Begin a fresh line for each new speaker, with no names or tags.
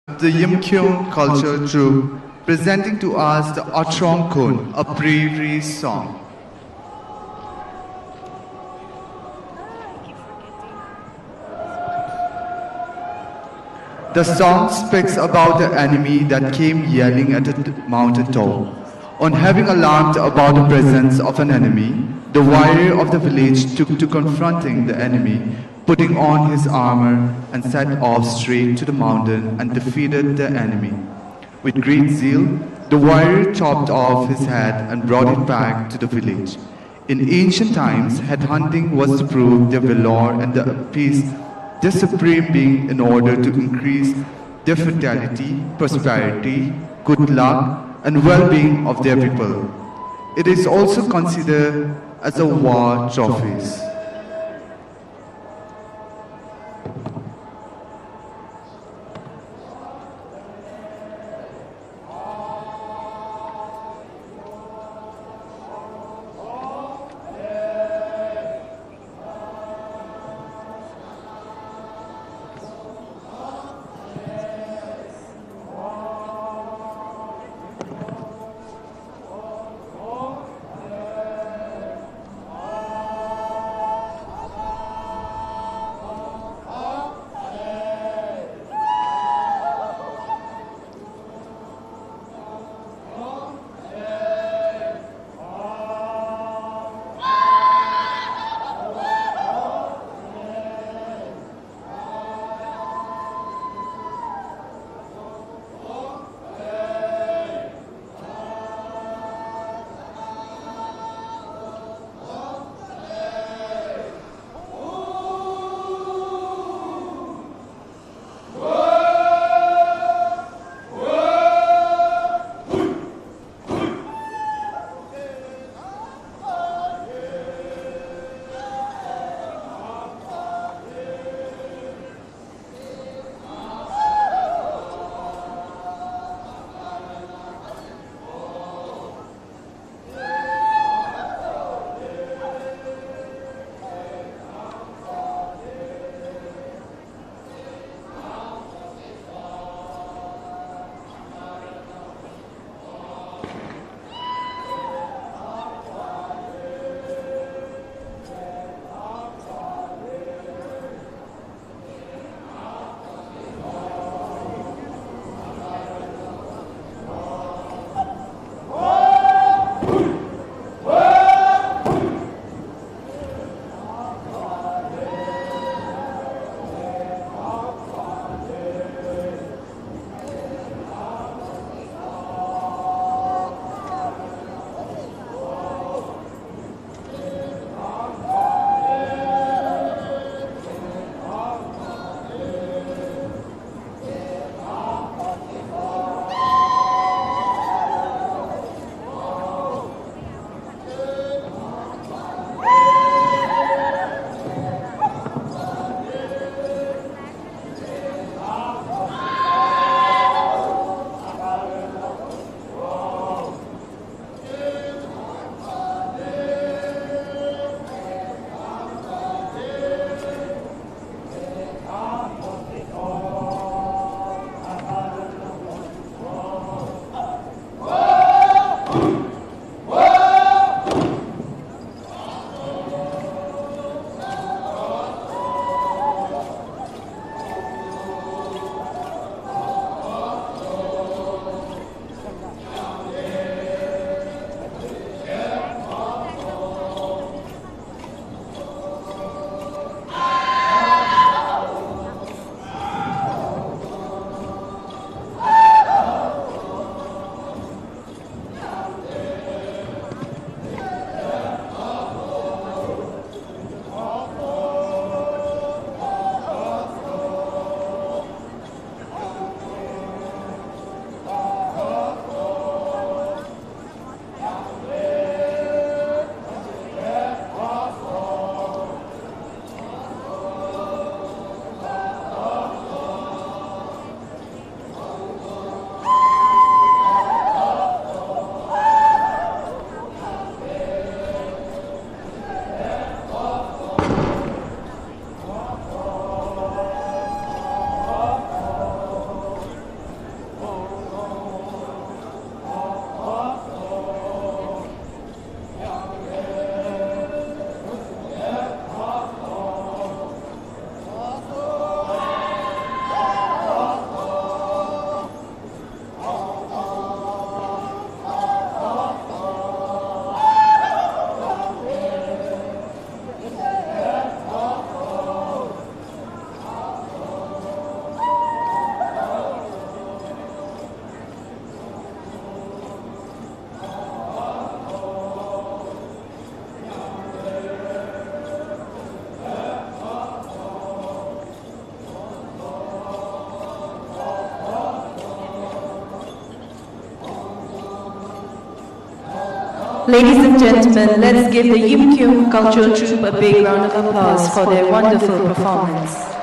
the Yimkyung culture troupe presenting to us the Otrong Kun, a bravery song. The song speaks about the enemy that came yelling at the mountain top. On having alarmed about the presence of an enemy, the warrior of the village took to confronting the enemy, putting on his armor and set off straight to the mountain and defeated the enemy. With great zeal, the warrior chopped off his head and brought it back to the village. In ancient times, head hunting was to prove their valor and to appease the supreme being in order to increase their fertility, prosperity, good luck, and well-being of their people. It is also considered as a war trophy.
Ladies and gentlemen, let's give the Yim Kyung Cultural Troupe a big round of applause for their wonderful performance.